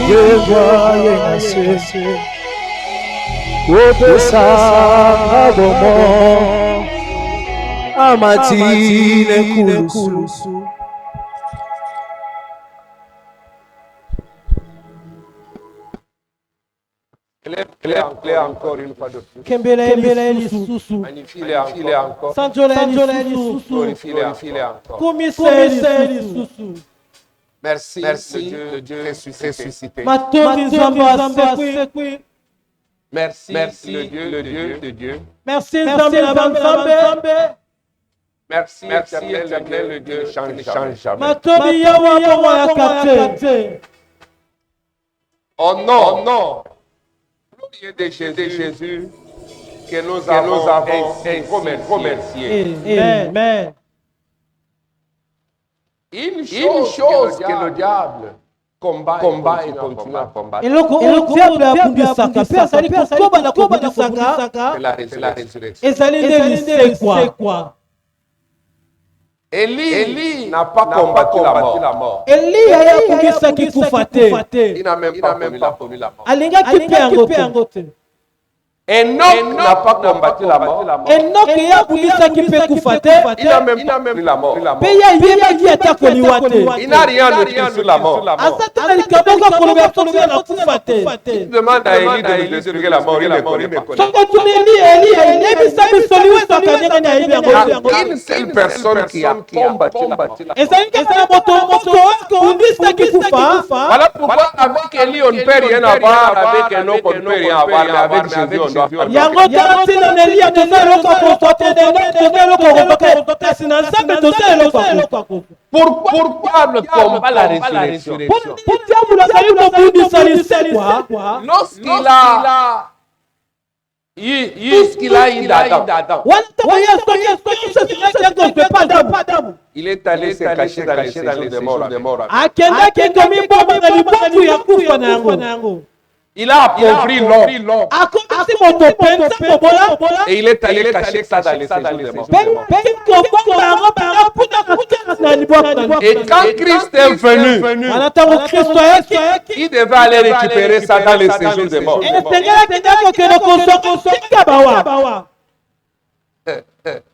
je voyais nascer. Côté ça, bon, Amatine Koulousou. Clé encore une fois de plus. Kembele Soussou. Magnifique encore. Sanjolani Soussou. Glorifiez encore. Commissaire Soussou. Merci de Dieu ressuscité. Matondi Zamba Sekwi. Merci le Dieu de Dieu. Merci Zamba. Merci éternel le Dieu ne change jamais. Matondi Yawa Kate. Oh non. Glorieux de Jésus que nous avons ainsi remercié. Amen. Une chose que le diable combat et continue à combattre. C'est la résurrection. Élie n'a pas combattu la mort. Il n'a même pas connu la mort. Enoch n'a pas combattu la mort. Il n'a même pas connu la mort. Il n'a rien de sur la mort. Il demande à Élie de nous expliquer la mort. Il ne connaît pas. Il y a une seule personne qui a combattu la mort. Voilà pourquoi avec Élie on ne peut rien avoir, avec Enoch on ne peut rien avoir, mais avec Jésus on doit avoir. Pourquoi le combat la résurrection? Lorsqu'il a tout ce qu'il a eu d'Adam, il est allé se cacher dans les séjours des morts. Il a appauvri l'homme. Et il est allé cacher ça dans les séjours des morts. Et quand Christ est venu, il devait aller récupérer ça dans les séjours des morts.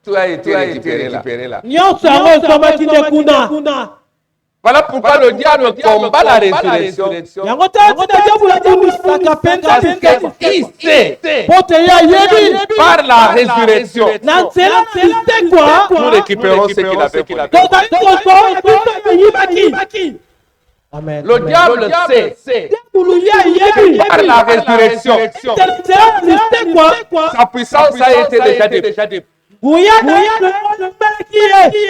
Tout a été récupéré là. Voilà pourquoi le diable combat la résurrection. Parce qu'il sait, par la résurrection, nous récupérons ce qu'il avait fait. Le diable sait, par la résurrection, sa puissance a été déjà déployée.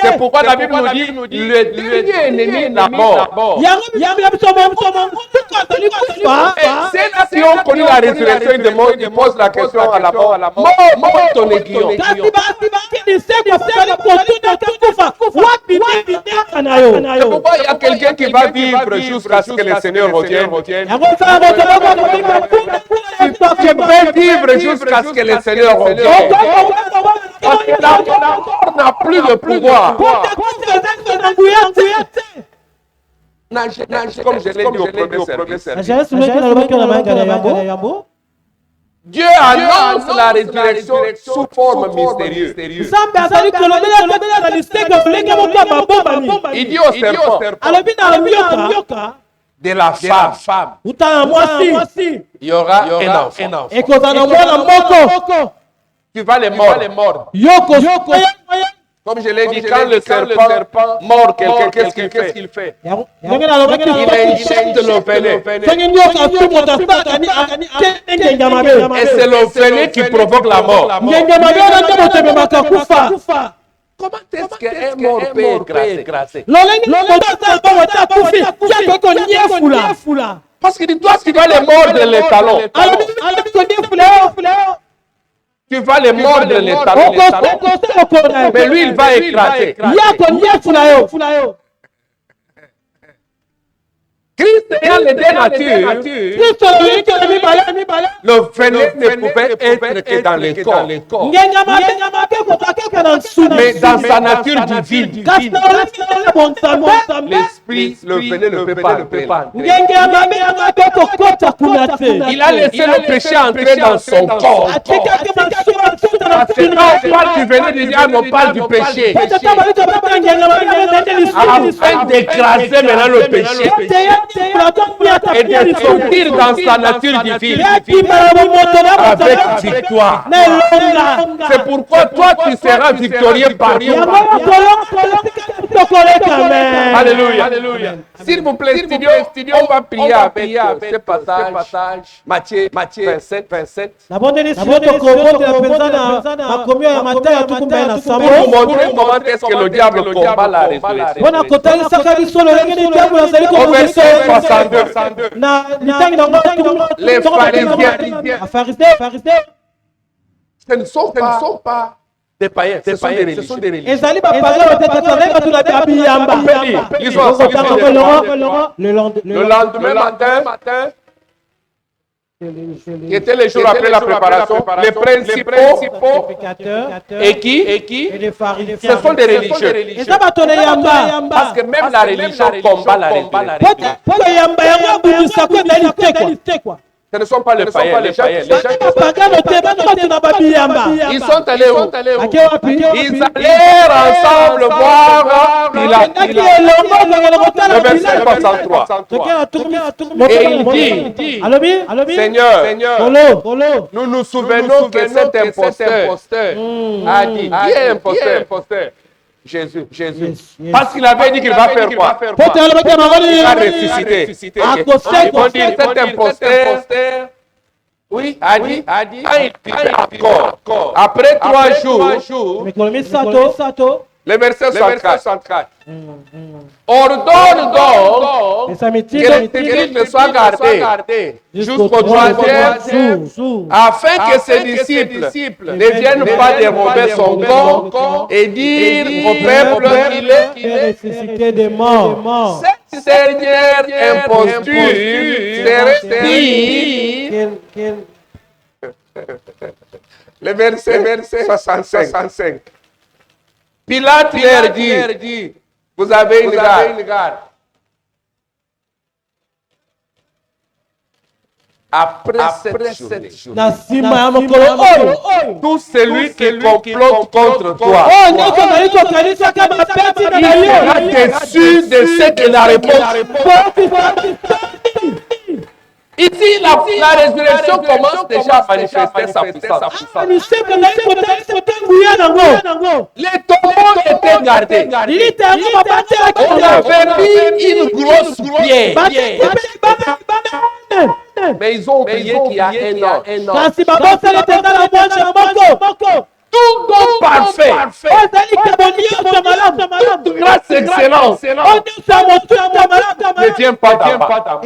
C'est pourquoi la Bible nous dit le dernier ennemi la mort. C'est là qui ont connu la résurrection de mort, ils posent la question à la mort. Mort ton aiguillon. C'est pourquoi il y a quelqu'un qui va vivre jusqu'à ce que le Seigneur revienne. Tu peux vivre jusqu'à ce que le Seigneur revienne. Parce que la mort n'a plus le pouvoir. Comme je l'ai dit au premier service. Dieu annonce la résurrection sous forme mystérieuse. Il dit au serpent, de la femme, il y aura un enfant. Tu vas les mordre. Comme je l'ai dit, quand le serpent mord quelqu'un, qu'est-ce qu'il fait? Il injecte le venin. Et c'est le venin qui provoque la mort. Comment est-ce qu'un mort peut écraser? Parce que toi, tu vas les mordre les talons. Tu vas les mordre les talons. Mais lui, il va écraser. Christ ayant les deux natures, Kristo alikuwa na mibale. le venin ne pouvait être que dans le corps. Ngenyama kutaka na nsuni. Mais dans sa nature divine, Kasi na wala bonzambe. l'esprit, le venin ne peut pas entrer. Ngenyama kota kunate. Il a laissé le péché entrer dans son corps. Atika kama sura na Parce que quand on parle du venin du diable, on parle du péché. Afin d'écraser maintenant le péché et de sortir dans sa nature divine avec victoire. C'est pourquoi toi tu seras victorieux partout. Alléluia. Alléluia. S'il vous plaît, studio, on va prier avec ce passage. Matthieu 27. Pour vous montrer comment est-ce que le diable combat la résurrection. Au verset 62, les pharisiens, ce ne sont pas des païens, ce sont des religieux. Le lendemain matin, qui était le jour après la préparation, les principaux et qui ce sont des religieux. Parce que même la religion combat la résurrection. Ce ne sont pas les païens, les gens ils sont allés où? Ils allèrent ensemble voir Pilate. Le verset 63. Et il dit, Seigneur, nous nous souvenons que cet imposteur a dit, qui est imposteur? Jésus. Parce qu'il avait dit qu'il va faire quoi? Il va ressusciter. Ils vont dire, cet imposteur, oui, a dit, il vivait encore. Après 3 jours, le verset 64. Ordonne donc que les disciples soient gardés jusqu'au 3e jour, afin que ses disciples ne viennent pas dérober son corps et dire au peuple qu'il est ressuscité des morts. Cette dernière imposture serait dire le verset 65. Pilate leur dit, vous avez une garde. Après cette journée, tout celui qui complote contre toi, il sera déçu de ce que la réponse. Ici, la résurrection commence déjà à manifester sa puissance. Les tombeaux étaient gardés. On avait mis une grosse pierre. Mais ils ont oublié qu'il y a un an. Tout don parfait, toute grâce excellente ne vient pas d'en bas.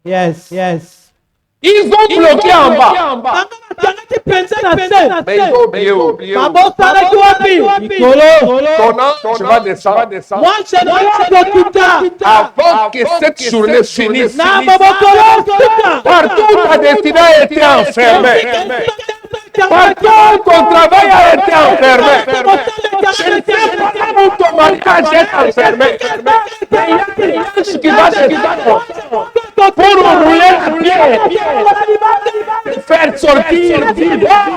Yes. Ils ont bloqué en bas. Mais ils ont oublié. Ton nom, tu vas descendre. Avant que cette journée finisse, partout ta destinée a été enfermée. Partout ton travail a été enfermé. Je ne sais pas où ton mariage est enfermé. Mais il y a des gens qui vont pour rouler la pierre, faire sortir vivant.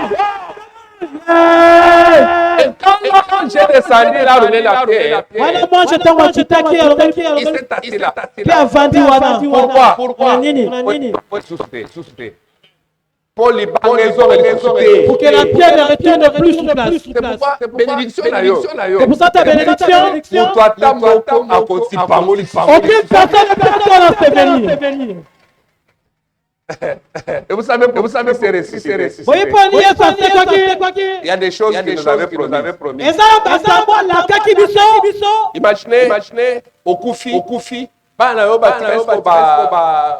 Et quand j'ai descendu là, rouler la pierre, il s'est assis là. Pourquoi? Pour les pour que la pierre ne retourne plus sur place. C'est pourquoi bénédiction. C'est pour ça ta bénédiction. Pour toi, ta moko à côté aucune personne ne peut te venir. Et vous savez, c'est récit. Il y a des choses que nous avait promis. Imaginez, au Koufi, Bana yo ba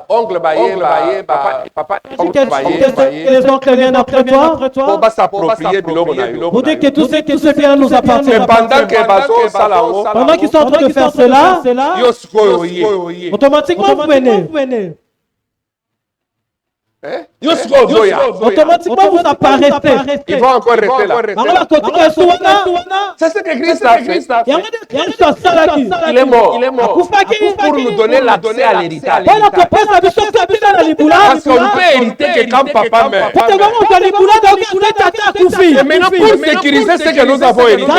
oncle papa les oncles viennent après toi. on va s'approprier biloko na yo. Vous dites que tout ce bien nous appartient. Pendant qu'ils sont en train de faire cela, automatiquement vous venez. Automatiquement vous apparaissez. Ils vont encore rester là. C'est ce que Christ a fait. Il est mort pour nous donner l'accès à l'héritage. Parce qu'on peut hériter que quand papa meurt. Et maintenant pour sécuriser ce que nous avons hérité,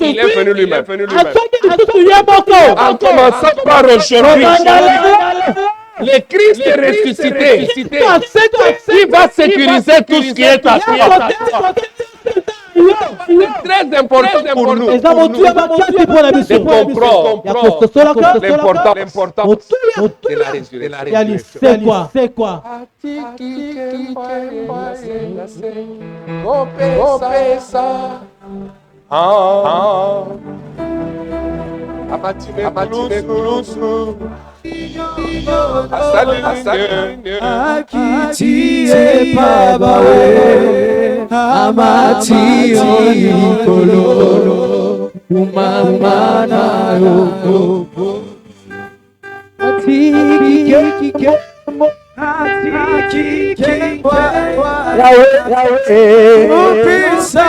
il est venu lui-même. En commençant par aujourd'hui, le Christ est ressuscité. Il va sécuriser tout ce qui est à toi. C'est très important pour nous de comprendre l'importance de la résurrection. C'est quoi? Akitie babawe amati onikolo umamana yoko atikike opisa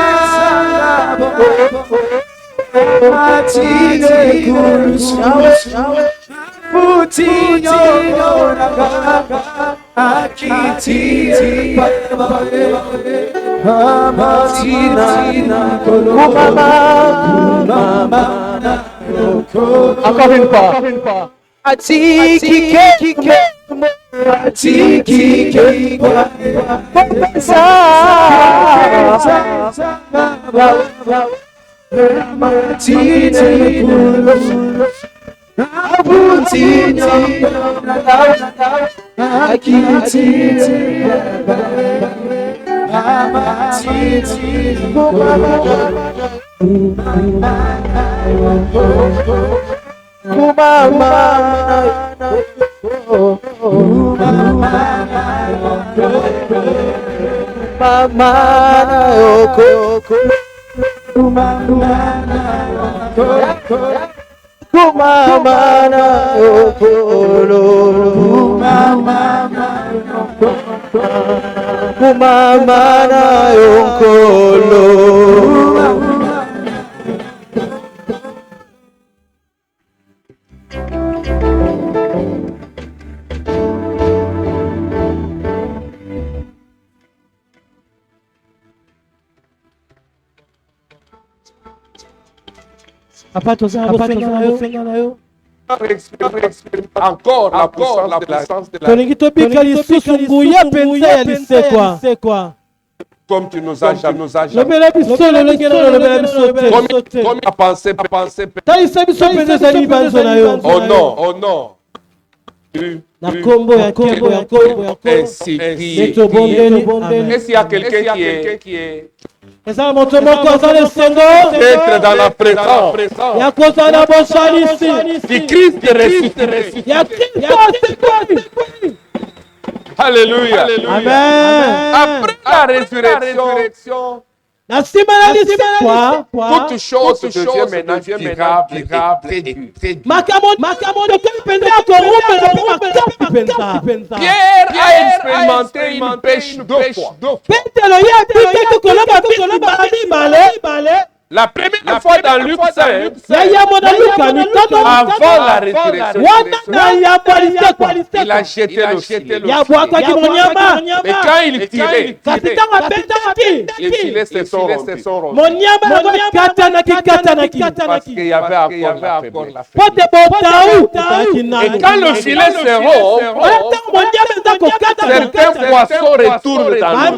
atine kurushawe Putinho naka akitie babawe amatina kumama encore une fois atikike sa amatina Putinho Kumamana yokolo Kumamana yokolo Encore la puissance de la comme tu nous as jamais comme a pensé oh non ainsi est-ce qu'il y a quelqu'un qui est être dans la présence du Christ ressuscité. Alléluia. Amen. Après la résurrection, toute chose devient maintenant durable et très Pierre a expérimenté une pêche 2 fois. La première fois dans Luc 5, avant la résurrection, il a jeté le filet. Mais quand il tirait, les filets se sont rompus. Parce qu'il y avait encore la faiblesse. Et quand le filet se rompt, certains poissons retournent dans l'eau.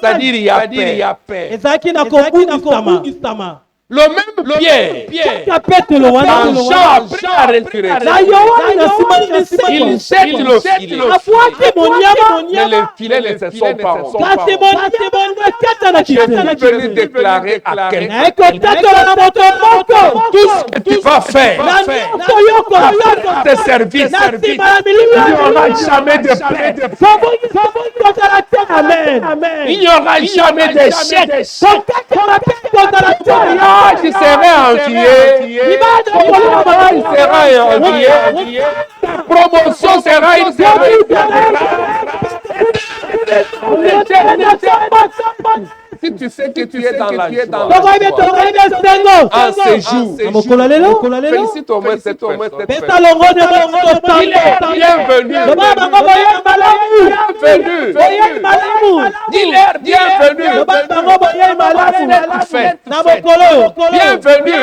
C'est-à-dire il y a paix. Le même Pierre, Kaka Petro wana dans Jean après la résurrection, na Yohana na simani il niseko jette le filet. afuate monyama Mais les filets ne se sont pas rompus. kasi monyama kata na Je suis kitana venu déclarer à quelqu'un na ekotatola na moto moko tout ce que tu vas faire, na nyonso yokola tes services, na nsima ya il n'y aura milimo jamais de plainte. kozala te amen Il n'y aura jamais d'échec. kokakela pe kozala te Ah, tu seras envié. Tu seras envié. Ta promotion sera une Si tu sais que tu es dans la joie, en ces jours, félicite au moins cette personne. Il est bienvenu. Bienvenu. Dis-leur bienvenue. Bienvenue à cette fête. Bienvenue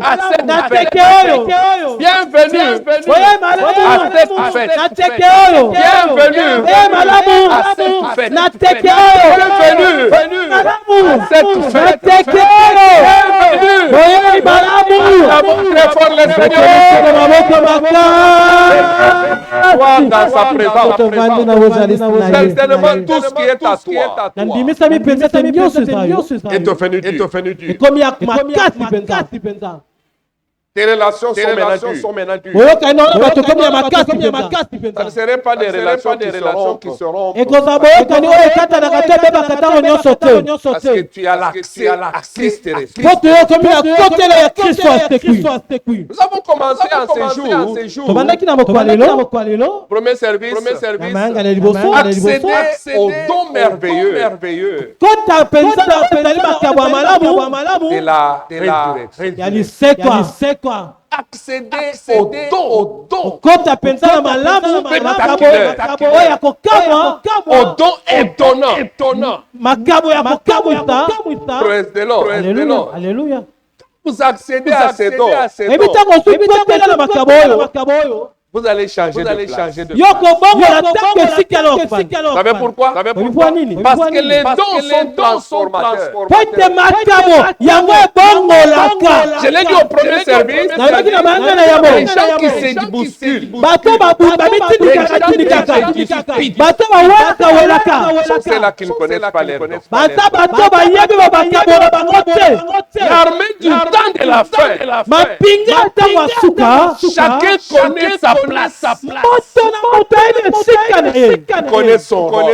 à cette fête. Bienvenue à cette fête. Bienvenue à cette fête. Bienvenue. Très fort le Seigneur. Sois dans sa présence. Certainement tout ce qui est à toi est offenu Dieu. Tes relations sont maintenant dures. Ça ne serait pas des relations qui seront parce que tu as l'accès à Christ et Nous avons commencé en ces jours. Premier service. Accéder aux dons merveilleux de la résurrection. Accéder aux dons étonnants. Praise the Lord. Alléluia. Vous accédez à ces dons. Vous allez changer de place. Vous savez pourquoi? Parce que les dons sont transformateurs. Je l'ai dit au premier service, les gens qui se bousculent, c'est là qu'ils ne connaissent pas les dons. L'armée du temps de la fin, chacun connaît sa place. Connaît son rôle.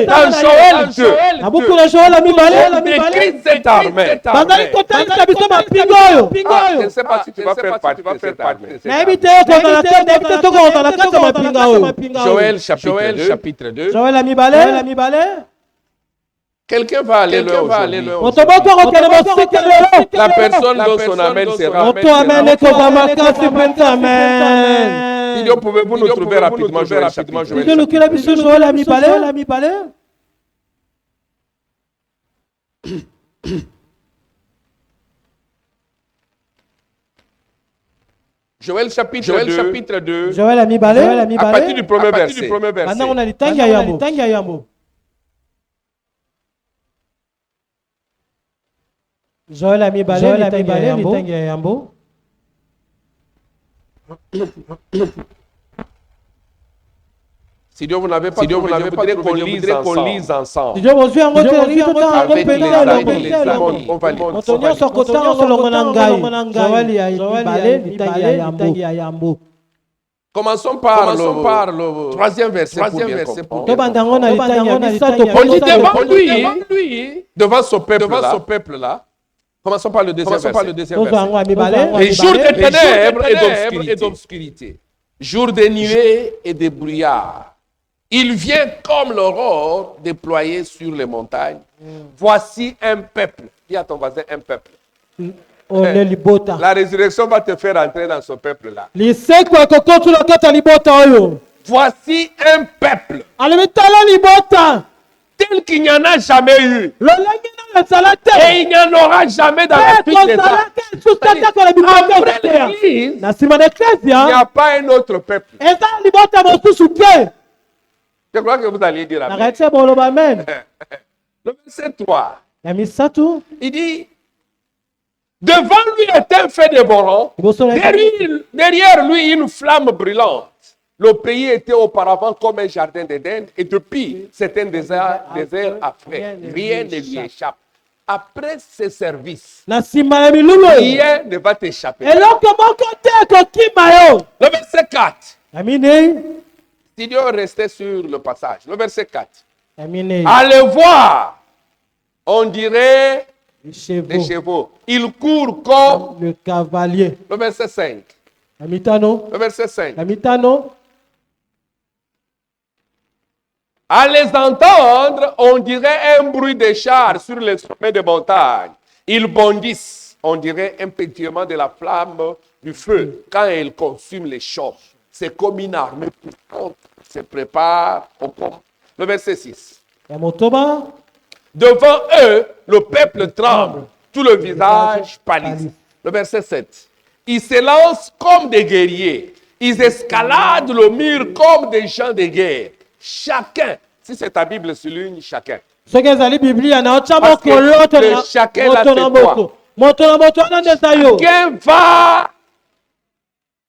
Dans Joël 2, décrit cette armée. Je ne sais pas si tu vas faire partie de cette armée. Joël chapitre 2. Quelqu'un va aller là aujourd'hui. La personne dont son amen sera. Si pouvez-vous nous trouver rapidement Joël chapitre 2. Joël chapitre 2. À partir du premier verset. Joël a mis Yambo. Si Dieu vous n'avez pas, vous voudrez qu'on lise ensemble. Si Dieu vous a Avec les amis, on va lire. Commençons par le troisième verset pour bien comprendre. On dit devant lui, devant son peuple là. Commençons par le deuxième verset. Les jours de ténèbres et d'obscurité, jours de nuées et de brouillard. Il vient comme l'aurore déployée sur les montagnes. Voici un peuple. Dis à ton voisin un peuple. La résurrection va te faire entrer dans ce peuple-là. Voici un peuple tel qu'il n'y en a jamais eu. Et il n'y en aura jamais dans la suite des temps. Après l'Église, il n'y a pas un autre peuple. Je crois que vous allez dire amen. Le verset 3. Il dit, devant lui est un feu dévorant, derrière lui une flamme brûlante. Le pays était auparavant comme un jardin d'Éden et depuis, c'est un désert affreux. Rien ne lui échappe. Après ce service, rien ne va t'échapper. Le verset 4. Studio restait sur le passage. Le verset 4. Allez voir, on dirait des chevaux. Ils courent comme le cavalier. Le verset 5. Le verset 5. À les entendre, on dirait un bruit de chars sur les sommets de montagne. Ils bondissent, on dirait un pétillement de la flamme du feu quand ils consument les champs. C'est comme une armée puissante qui se prépare au combat. Le verset 6. Devant eux, le peuple tremble, tout le visage pâlit. Le verset 7. Ils se lancent comme des guerriers. Ils escaladent le mur comme des gens de guerre. Chacun, si c'est ta Bible souligne chacun. Parce que chacun là c'est toi. Chacun va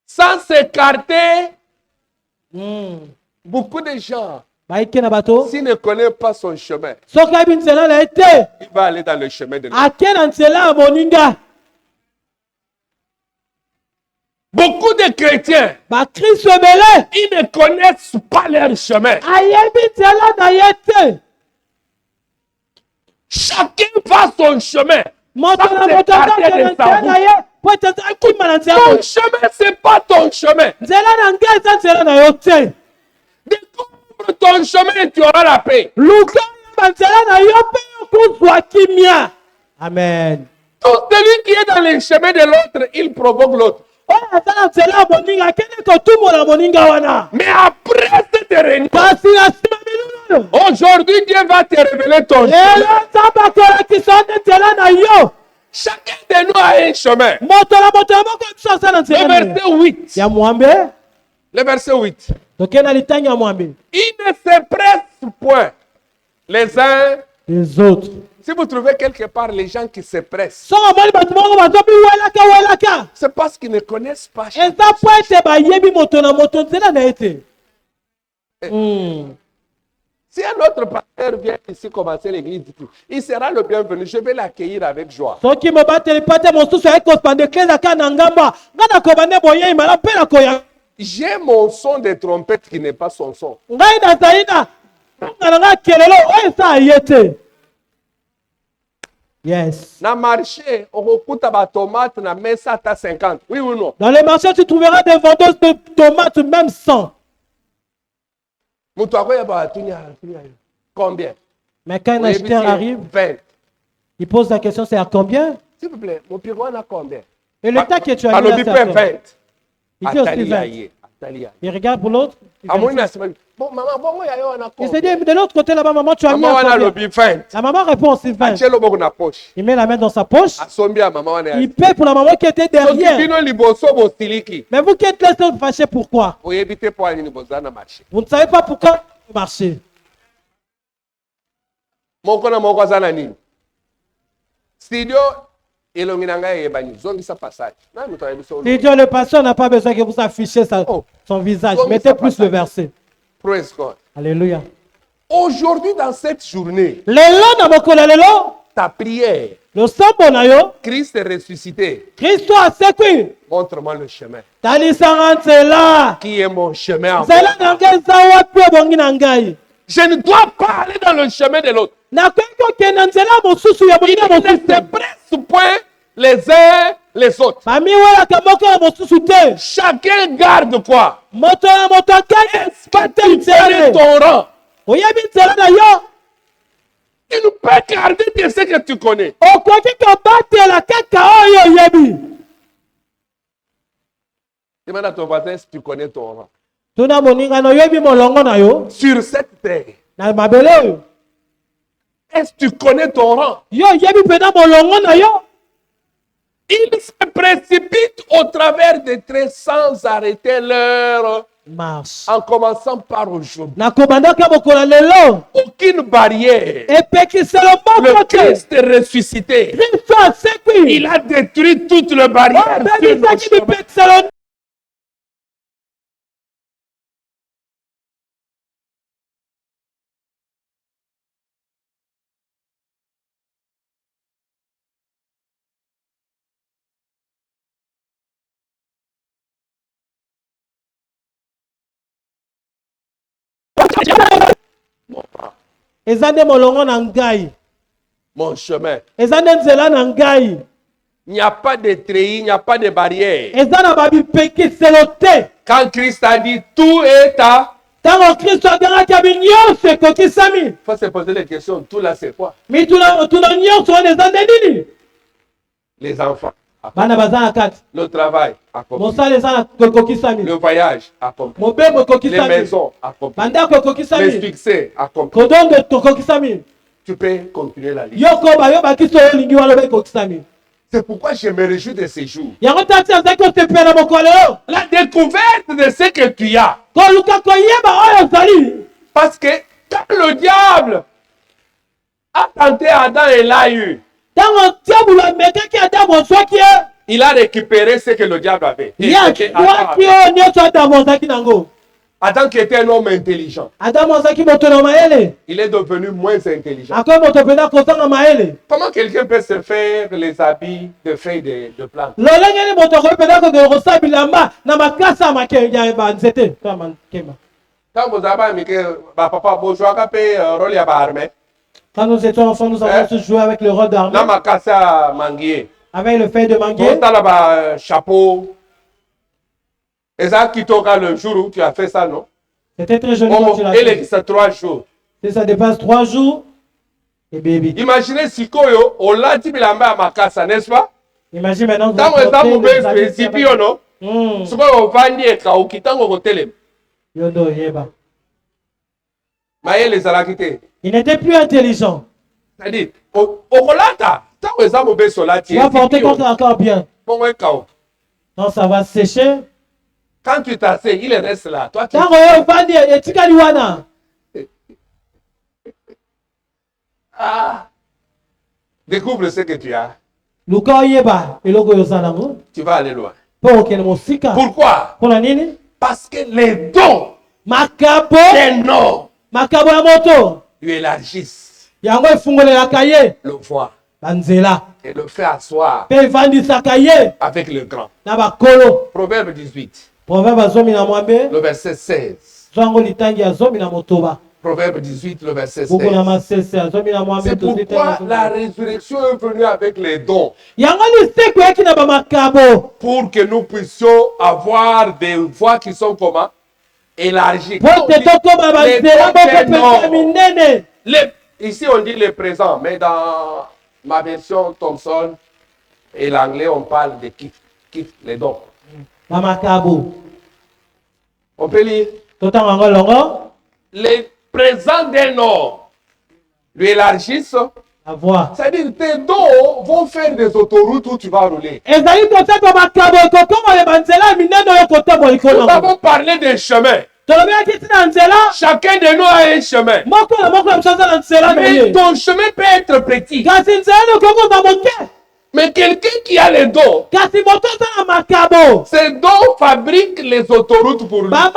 sans s'écarter. Beaucoup de gens, s'il ne connaît pas son chemin, il va aller dans le chemin de l'autre. Beaucoup de chrétiens, ils ne connaissent pas leur chemin. Chacun va son chemin. Ton chemin, ce n'est pas ton chemin. Découvre ton chemin et tu auras la paix. Amen. Tout celui qui est dans le chemin de l'autre, il provoque l'autre. Mais après cette réunion, aujourd'hui Dieu va te révéler ton chemin. Chacun de nous a un chemin. Le verset 8. Le verset 8. Ils ne se pressent point les uns les autres. Si vous trouvez quelque part les gens qui se pressent, c'est parce qu'ils ne connaissent pas. Si un autre pasteur vient ici commencer l'église, il sera le bienvenu. Je vais l'accueillir avec joie. J'ai mon son de trompette qui n'est pas son son. Yes. Dans le marché, on recoupe ma tomate, na mesa à 50. Oui ou non? Dans les marchés, tu trouveras des vendeuses de tomates, même 100. Combien? Mais quand un acheteur arrive, 20. il pose la question, c'est à combien? S'il vous plaît, mon pyro a combien? Et le temps que tu as mis là, c'est 20. Il dit aussi 20. Il regarde pour l'autre. Il se dit, de l'autre côté là-bas, maman, tu as mis à combien? La maman répond aussi 20. Il met la main dans sa poche. Il paie pour la maman qui était derrière. Mais vous qui êtes là, vous fâchez pourquoi? Vous ne savez pas pourquoi vous marchez. Studio, le pasteur n'a pas besoin que vous affichiez son visage. Mettez plus le verset. Praise God. Alléluia. Aujourd'hui, dans cette journée, ta prière, Christ est ressuscité. Montre-moi le chemin. Qui est mon chemin? Je ne dois pas aller dans le chemin de l'autre. Il ne se presse point les uns les autres. Chacun garde quoi? Espère ton rang. Tu ne peux garder que ce que tu connais. Demande à ton voisin si tu connais ton rang. Sur cette terre, est-ce que tu connais ton rang? Ils se précipitent au travers des traits sans arrêter leur marche. En commençant par aujourd'hui. Aucune barrière. Le Christ est ressuscité. Il a détruit toute la barrière. Mon chemin. Il n'y a pas de treillis, il n'y a pas de barrière. Quand Christ a dit tout est à... Il faut se poser les questions. Tout là, c'est quoi? Les enfants. Le travail, le voyage, les maisons, les succès, tu peux continuer la liste. C'est pourquoi je me réjouis de ces jours. La découverte de ce que tu as. Parce que quand le diable a tenté Adam et l'a eu, il a récupéré ce que le diable avait. Adam qui était un homme intelligent, il est devenu moins intelligent. Comment quelqu'un peut se faire les habits de feuilles de plantes? Quand vous avez papa, quand nous étions enfants, nous avons tous joué avec le rôle d'armée. Avec le fait de manguier. Chapeau. Et ça qui t'aura le jour où tu as fait ça, non? C'était très joli quand tu l'as fait. C'est 3 jours. Si ça dépasse 3 jours, et baby. Imaginez si Koyo, on l'a dit à Makassa, n'est-ce pas? Imagine maintenant. Dans les hommes, c'est pire, non? Ce qu'on va dire, c'est qu'on va dire. Yodo Yeba. Maël les a quittés. Il n'était plus intelligent. C'est-à-dire, au Rolata, tant que les hommes sont là, tu vas porter contre encore bien. Non, ça va sécher. Quand tu t'assais, il reste là. Toi, tu découvre ce que tu as. Tu vas aller loin. Pourquoi? Parce que les dons des noms lui élargissent le voie et le fait asseoir avec le grand. Proverbe 18. Le verset 16. Proverbe 18, le verset 16. C'est pourquoi la résurrection est venue avec les dons. Pour que nous puissions avoir des voies qui sont comment? Élargies. Ici on dit les présents, mais dans ma version Thomson et l'anglais on parle de kiff, les dons. On peut lire. Les présents des noms lui élargissent la voie. C'est-à-dire tes dons vont faire des autoroutes où tu vas rouler. Nous avons parlé des chemins. Chacun de nous a un chemin. Mais ton chemin peut être petit. Mais quelqu'un qui a les dons, ces dons fabriquent les autoroutes pour lui. La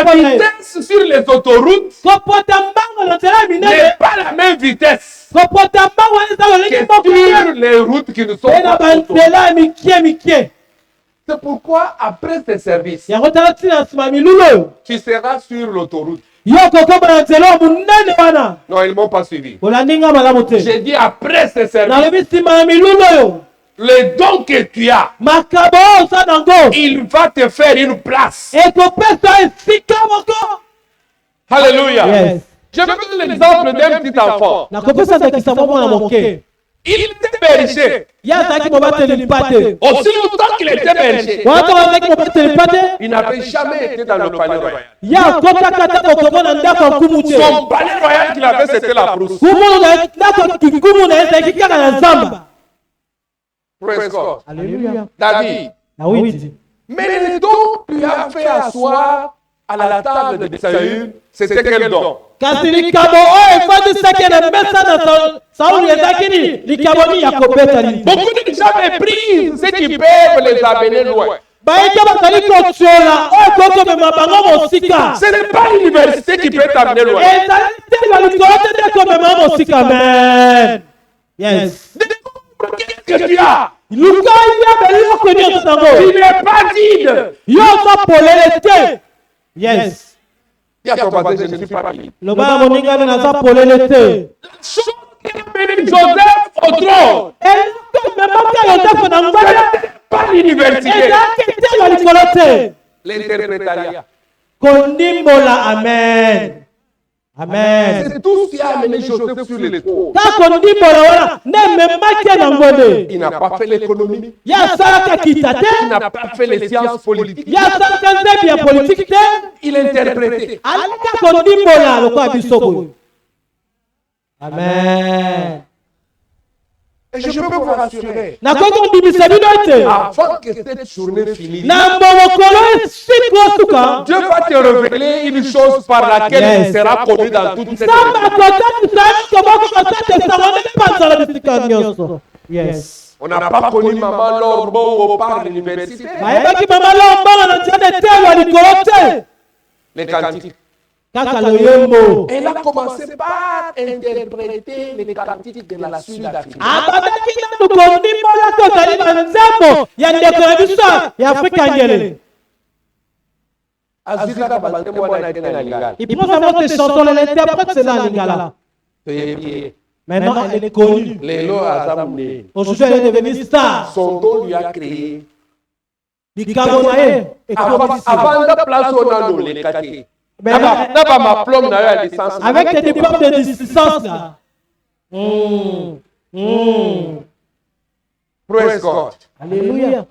vitesse sur les autoroutes n'est pas la même vitesse que sur les routes qui ne sont pas autoroutes. C'est pourquoi après ce service, tu seras sur l'autoroute. Non, ils ne m'ont pas suivi. J'ai dit après ce service, les dons que tu as, il va te faire une place. Alléluia. Yes. Je veux l'exemple d'un petit enfant. Il était berger. Aussi longtemps qu'il était berger, il n'avait jamais été dans le palais royal. Son palais royal qu'il avait, c'était la brousse. Praise God. Alléluia. David, Mais le don lui a fait asseoir à la table de Saül. C'était quel don? Beaucoup de gens méprisent ceux qui peuvent les amener loin. Ce n'est pas l'université qui peut t'amener loin. Yes. Qu'est-ce que tu as? Tu n'es pas vide. Yes. Il y a ton voisin, je ne suis pas vide. Joseph au trône. Pas l'université. L'interprétariat. Amen. Amen. C'est tout ce qui a amené Joseph sur le trône. Il n'a pas fait l'économie. Il n'a pas fait les sciences politiques. Il interprétait. Amen. Et je peux vous rassurer. Avant que cette journée finisse, Dieu va te révéler une chose par laquelle il sera connu dans toute cette Yes. On n'a pas connu Maman Lorbo au parc de l'université. Les cantiques. Elle a commencé par interpréter les cantiques de la Sud-Afrique. Maintenant, elle est connue. Aujourd'hui, elle est devenue star. Son don lui a créé. Avant de place au nano, les catés. Avec tes diplômes de licence là. Praise God. Alléluia.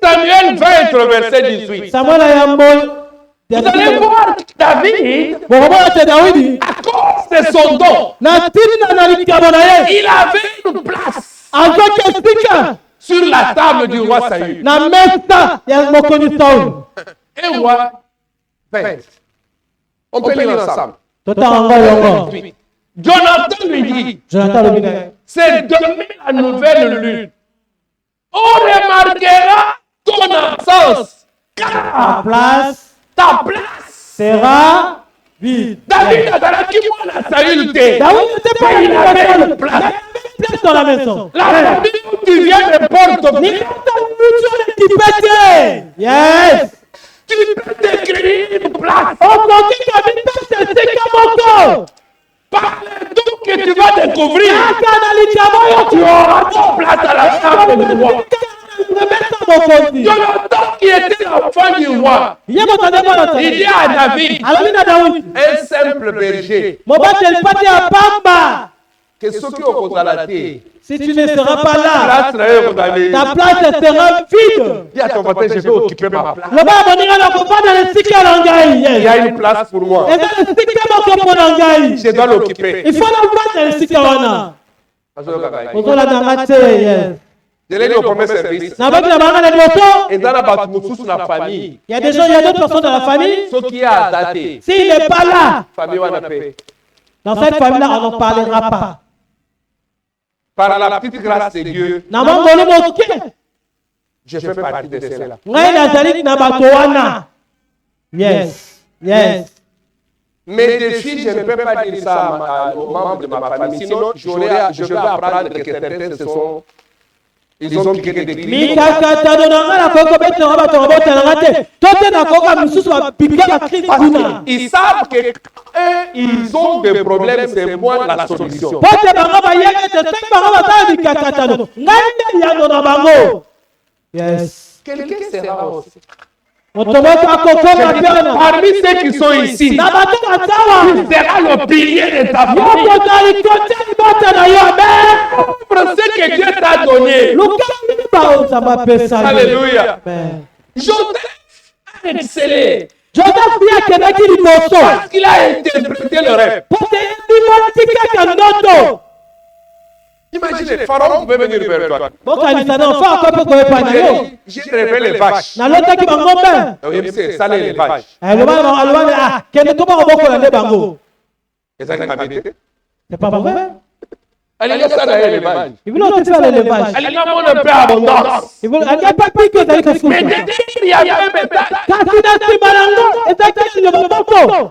Samuel 20, verset 18. Samuel Ayambol. Vous allez voir David, à cause de son don, il avait une place sur la table du roi Saül. Et roi 20. On peut lire ensemble. Jonathan lui dit, c'est demain la nouvelle lune. On remarquera ton absence. Ta place sera vide. David a dit la Saül. Il avait une place dans la maison. La famille où tu viens de porte. Yes. Tu peux te créer une place. Par le don que tu vas découvrir, tu auras ton place à la table du roi. Jonathan qui était l'enfant du roi, il dit à David, un simple berger, que ceux qui ont la terre, si tu ne seras pas là, ta place sera vide. Dis à ton voisin, je vais occuper ma place. Il y a une place pour moi. Je dois l'occuper. Il faut l'avoir dans le Sikawana. Je l'ai dit au premier service. Il y a des gens, il y a d'autres personnes dans la famille. S'il n'est pas là, dans cette famille-là, on n'en parlera pas. Par la petite grâce de Dieu, je fais partie de cela. Yes, yes. Mes défis, je ne peux pas dire ça aux membres de ma famille. Sinon, je vais apprendre que certains se sont... Ils ont piqué des cris. Ils savent que ils ont des problèmes, c'est moi la solution. Yes. Quelqu'un sera aussi. Parmi ceux qui sont ici, il sera le pilier de ta famille. Pour ce que Dieu t'a donné. Alléluia. Joseph a excellé. Parce qu'il a interprété le rêve. Imaginez, Pharaon pouvait venir vers toi. J'ai révélé les vaches. Oui, c'est ça les vaches. C'est pas vrai. Allez, ça les vaches. Ils veulent faire l'élevage. Allez, non, on a pas abondance. Ils veulent pas plus que ça. Mais il y a même bétail. Quand tu n'as plus malanga, et ça qui est le bon.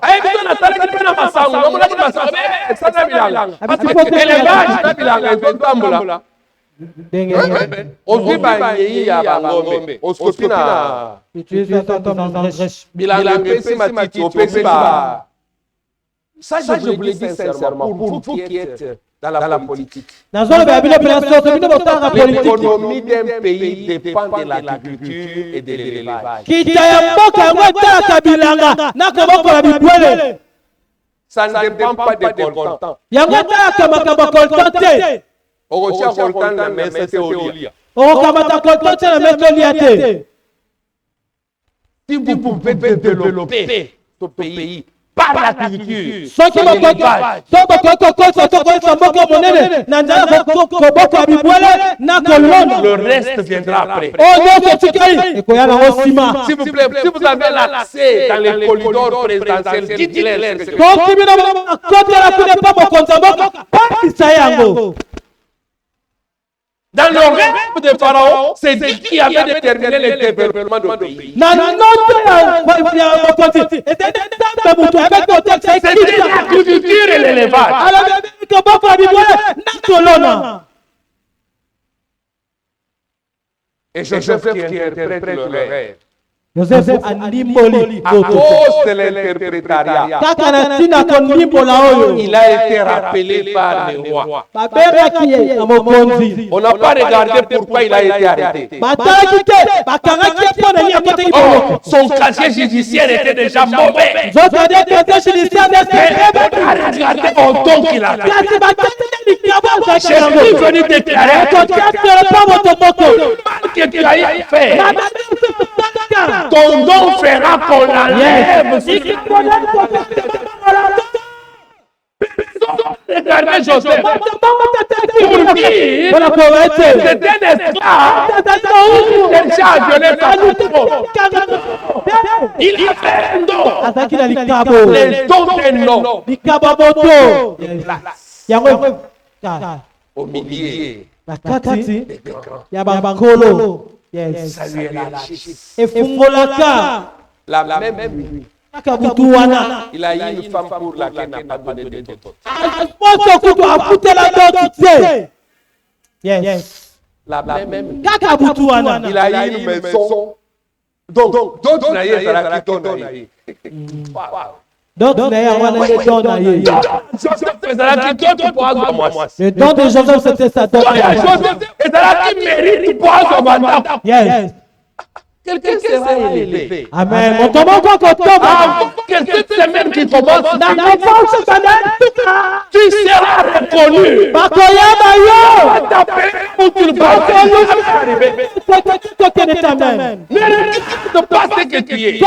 Aïe, tu n'as pas de peine à Massaou. On a dit Massaou. Ça n'a pas parce que l'élevage, ça n'a pas là. Ozuba ya bangombe. Oskopina. Utiliser ça dans Bilanga pesi matiti opesi ba. Ça, je vous le dis sincèrement, pour vous qui êtes dans la politique. L'économie d'un pays dépend de l'agriculture et de l'élevage. Ça ne dépend pas des coltans. Si vous pouvez développer ce pays par l'agriculture, le reste viendra après. S'il vous plaît, si vous avez l'accès dans les corridors présidentiels, dites-les. Dans le rêve de Pharaon, c'est lui qui avait déterminé le développement du pays. C'était l'agriculture et l'élevage. Et Joseph qui interprète le rêve. À cause de l'interprétariat, il a été rappelé par le roi. On n'a pas regardé pourquoi il a été arrêté. Oh, son casier judiciaire était déjà mauvais. Regardez au ton qu'il a fait. Je suis venu déclarer que tu as fait. Ton don fera qu'on l'enlève. Regardez Joseph. Pour dire, c'était un esclave. Déjà violé par le trône. Il a fait un don. Le don d'un homme. Au milieu des grands. Saluer la richesse. La même nuit, il a eu une femme pour laquelle il n'a pas donné de dot. La même nuit, il a eu une maison. Donc, d'autres n'aillent pas la qui le don de Joseph, c'était ça. Quelqu'un sera élevé. Amen. Que cette semaine qui commence, tu seras reconnu. Ne regarde pas ce que tu es.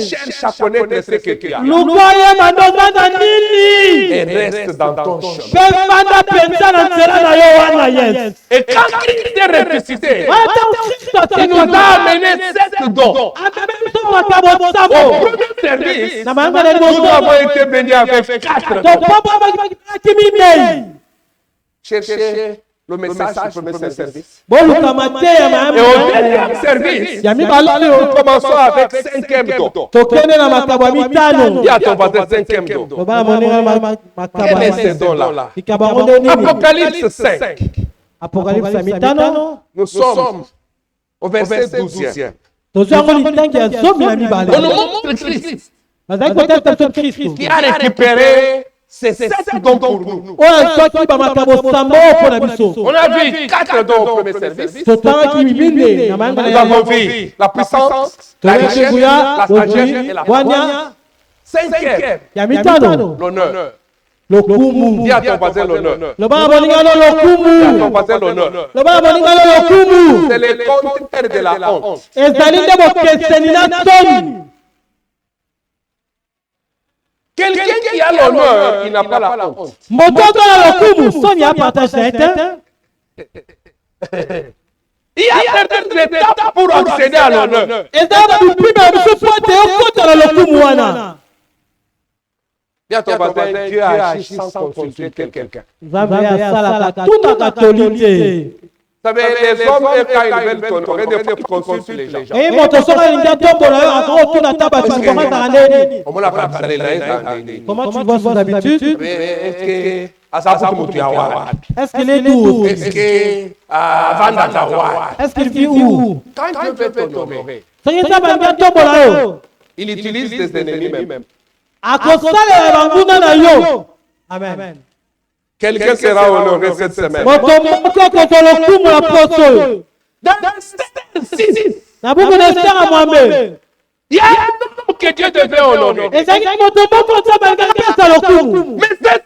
Cherche à connaître ce que tu as. Et reste dans ton chemin. Et quand Christ est ressuscité, il nous a amené 7 dons. Au premier service, nous avons été bénis avec 4 dons. Cherchez le message du premier service. Et au deuxième service, nous commençons avec 5e don. Il y a ton voisin 5e don. Quel est ce don-là? Apocalypse 5. Nous sommes au verset 12e. On nous montre Christ qui a récupéré ces 7 dons pour nous. On a vu 4 dons au premier service. Nous avons vu la puissance, la richesse, la sagesse et la foi. 5e, l'honneur. Dis à ton voisin l'honneur. Dis à ton voisin l'honneur. C'est le contraire de la honte. Quelqu'un qui a l'honneur, il n'a pas la honte. Il y a certaines étapes pour accéder à l'honneur. Viens ton voisin, Dieu a agi sans consulter quelqu'un. Vous savez, les hommes, quand ils veulent t'honorer, des fois, ils consultent les gens. Comment tu vois son habitude? Est-ce qu'il est doux? Est-ce qu'il vit où? Quand Dieu veut t'honorer, il utilise des ennemis même. Amen. Quelqu'un sera honoré cette semaine. Il y a un homme que Dieu devait honorer. Mais cet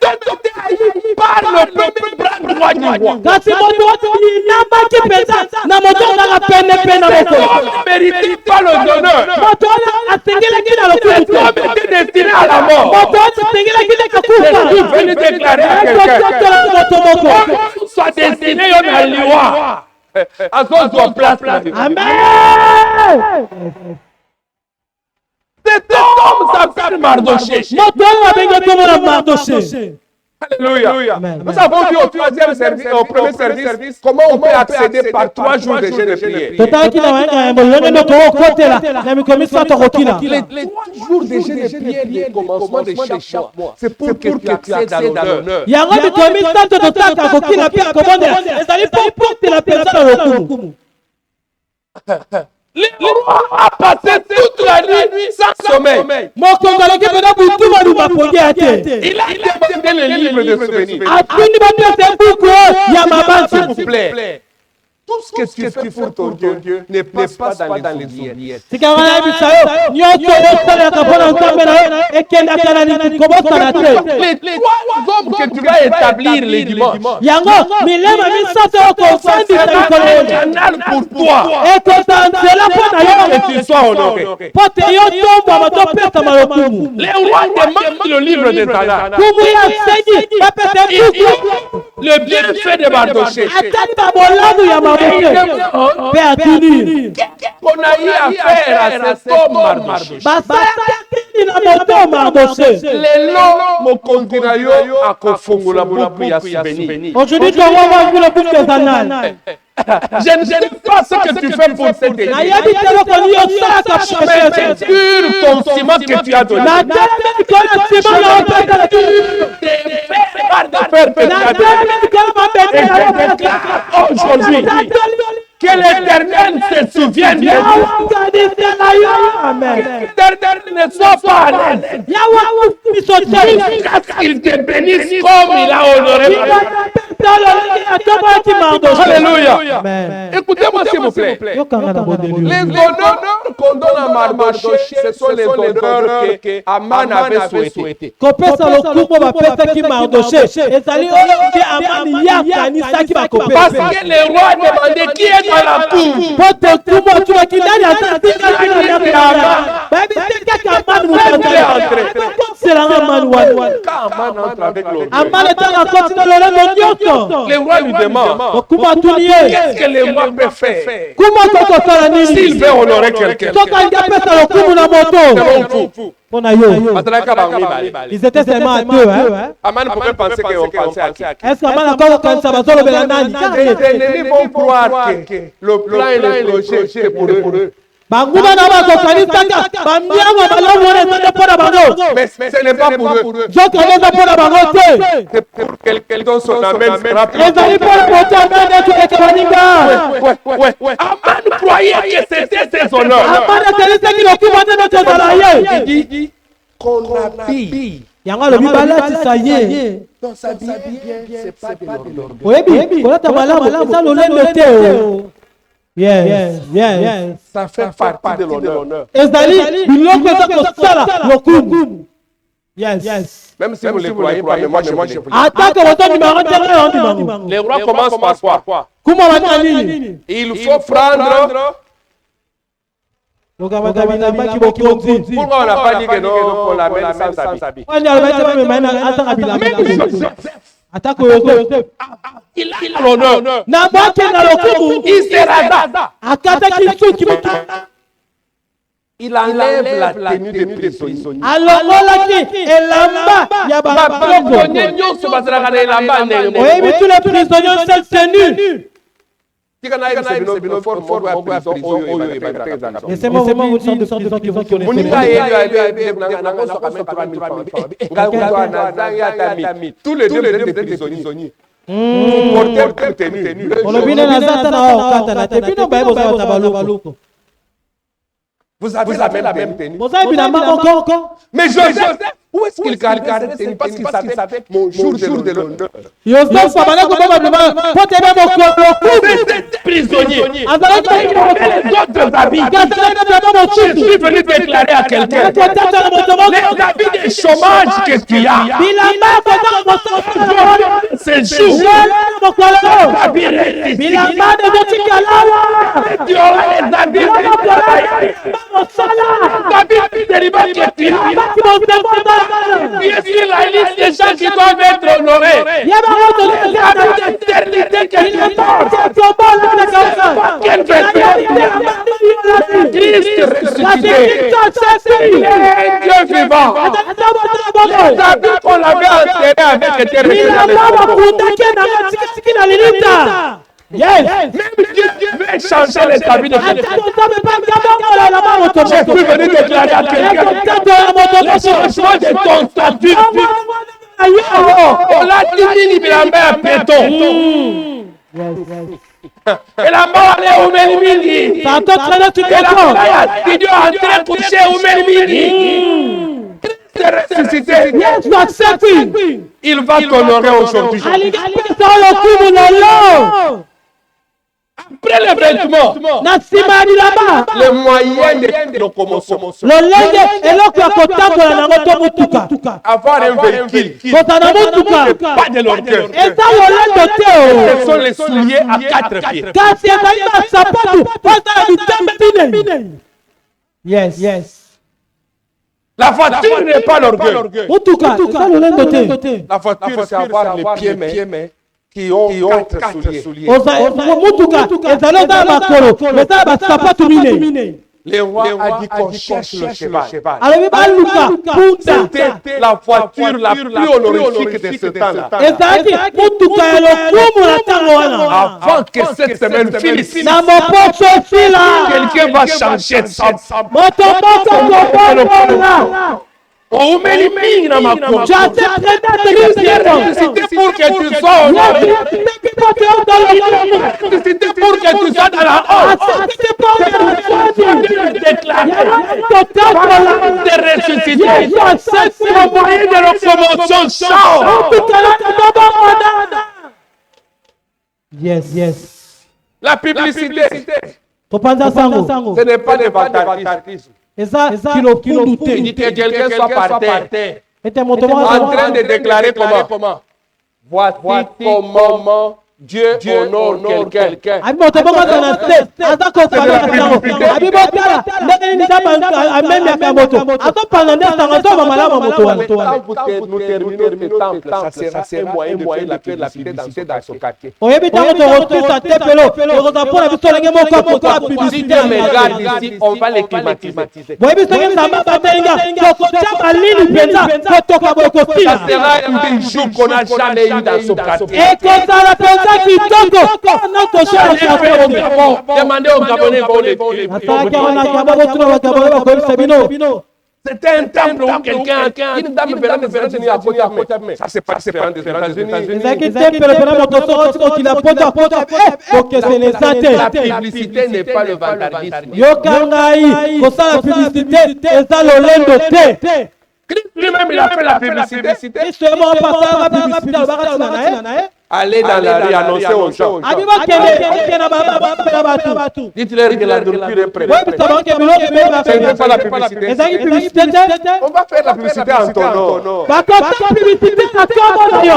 homme était haï par le premier bras droit du roi. Cet homme ne méritait pas le honneur. Cet homme était destiné à la mort. Je vais lui déclarer à quelqu'un. Soit destiné à l'Iwa. À son place. Amen. Cet homme s'appelle Mardoché. Alléluia. Nous avons vu au troisième service, au premier service, comment on peut accéder par 3 jours de jeûne et prière. Les 3 jours de jeûne et prière, le commencement de chaque mois, c'est pour que tu accèdes à l'honneur. Le roi a passé toute la nuit sans sommeil. Il a demandé le livre de souvenirs. S'il vous plaît. Tout ce que tu fais pour ton Dieu ne passe pas dans les oubliettes. Les 3 hommes que tu vas établir les dimanches, c'est un canal pour toi. Que tu sois honoré. Les rois demandent le livre de Tana. Le bienfait de Mardoché. Qu'on a eu affaire à cet homme Mardoché. Les lots me continuent à confondre la boucle à souvenir. Aujourd'hui, tu vas voir le but des annales. Je ne sais pas ce que tu fais pour cette église. Mais sur ton ciment que tu as donné. Aujourd'hui, que l'Éternel se souvienne de toi. Que l'Éternel ne soit pas à l'aise. Qu'il te bénisse comme il a honoré. Alléluia. Écoutez-moi s'il vous plaît. Les honneurs qu'on donne à Mardoché, ce sont les honneurs que Aman avait souhaité. Parce que le roi demandait qui est dans la cour. Le roi lui demande qu'est-ce que le roi peut faire s'il veut honorer quelqu'un. Ils étaient seulement à 2. Aman pouvait penser qu'on pensait à qui? Est-ce qu'Aman a quand ça va sur le Bélanani? Les ennemis vont croire que le plan et le projet c'est pour eux. Mais ce n'est pas pour eux. C'est pour quelqu'un dont son amène sera plus. Aman croyait que c'était ses honneurs. Il dit qu'on habille. Dans sa vie, c'est pas de l'ordre. Yes. Ça fait partie de l'honneur. Yes. Même si vous ne le croyez pas, mais moi je vous le dis. Les rois commencent par quoi? Il faut prendre Pourquoi on n'a pas dit que non, on l'amène sans habit? Même Joseph, il a l'honneur. Il sera là. Il enlève la tenue de prisonnier. Alors, tous les prisonniers ont cette tenue. Laissez-moi vous dire une sorte de prison qui vont tous les deux prisonniers. Vous avez la même tenue. Mais Joseph, où est-ce qu'il garde cette tenue? Parce qu'il savait mon jour de l'honneur. Prisonnier. Il avait les autres habits. Je suis venu déclarer à quelqu'un les habits de chômage que tu as. C'est jour. Tu auras les habits il y a la liste des gens qui doivent être honorés. Il y a l'éternité qui est Christ ressuscité. Dieu vivant. David, on l'avait enterré avec éternité. Yes. Même Dieu veut changer les habits de quelqu'un. Je suis venu déclarer à quelqu'un le changement de ton statut. On l'a dit, il a mis un béton. Et la mort est au Mélimini. Et la mort est entrée coucher au Mélimini. Ressuscité. Il va t'honorer aujourd'hui. Après les vêtements, les moyens de locomotion. Avoir un véhicule, pas de l'orgueil. Ce sont les souliers à 4 pieds. Yes. La voiture n'est pas l'orgueil. La voiture, c'est avoir les pieds, mais qui ont 4 souliers. Le roi a dit qu'on cherche le cheval. C'était la voiture la plus honorifique de ce temps-là. Avant que cette semaine finisse, quelqu'un va changer de sang. C'était pour que tu sois honoré. C'était pour que tu sois dans la honte. De ressusciter. Le moyen de locomotion change. Yes. La publicité, ce n'est pas des vantagisme. Il dit que quelqu'un soit par terre, en train de déclarer comment? Voici comment Dieu honore quelqu'un. Nous terminer le temple, ça sera un moyen de faire la publicité dans ce quartier. Si Dieu me garde ici, on va les climatiser. Ça sera un bijou qu'on n'a jamais eu dans ce quartier. Demandez aux Gabonais c'était un temple où quelqu'un, une dame venait de venir à côté. Ça c'est pas différent des États-Unis. La publicité n'est pas le vandalisme. Christ lui-même il a fait la publicité. Allez dans la rue, annoncer aux gens. Dites-leur que la nourriture est prête. Ce n'est pas la publicité. On va faire la publicité en ton nom.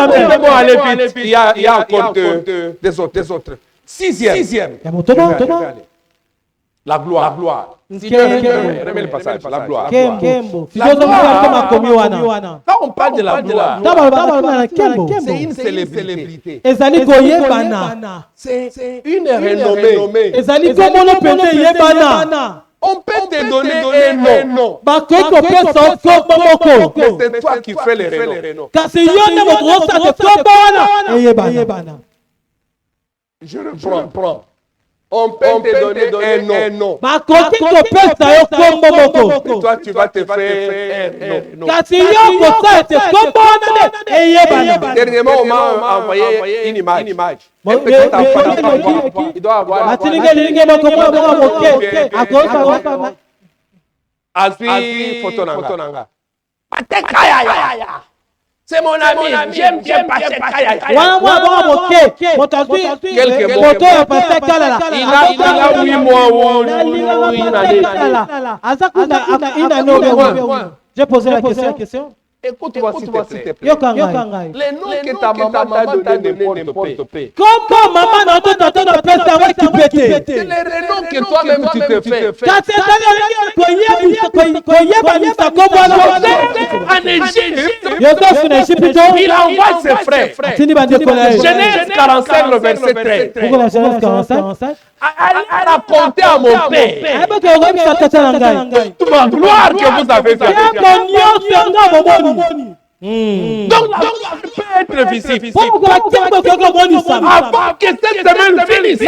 Laissez-moi aller vite. Il y a encore des autres. Sixième. La gloire. Remets le passage. La gloire. Quand on parle de la gloire, c'est une célébrité. C'est une renommée. On peut te donner un nom. Mais c'est toi qui fais les renoms. Je reprends. On peut te donner un nom. Toi, tu vas te faire un nom. Dernièrement, on m'a envoyé une image. Un petit enfant, il doit avoir Aspi Fotonanga. C'est mon ami, j'aime bien Patek Kaya. Quelques mots. Il a 8 mois ou une année. J'ai posé la question. Écoute-moi s'il te plaît. Les noms que ta maman t'a donné n'importe paix. Comment maman n'a pas donné de paix, ça va qui péter. C'est les noms que toi-même tu te fais. Quand c'est en Égypte, il envoie ses frères. Genèse 45, le verset 13. Pourquoi la Genèse 45? Elle a compté à mon père. Toute ma gloire que vous avez fait. Donc la gloire peut être visible. Avant que cette semaine finisse,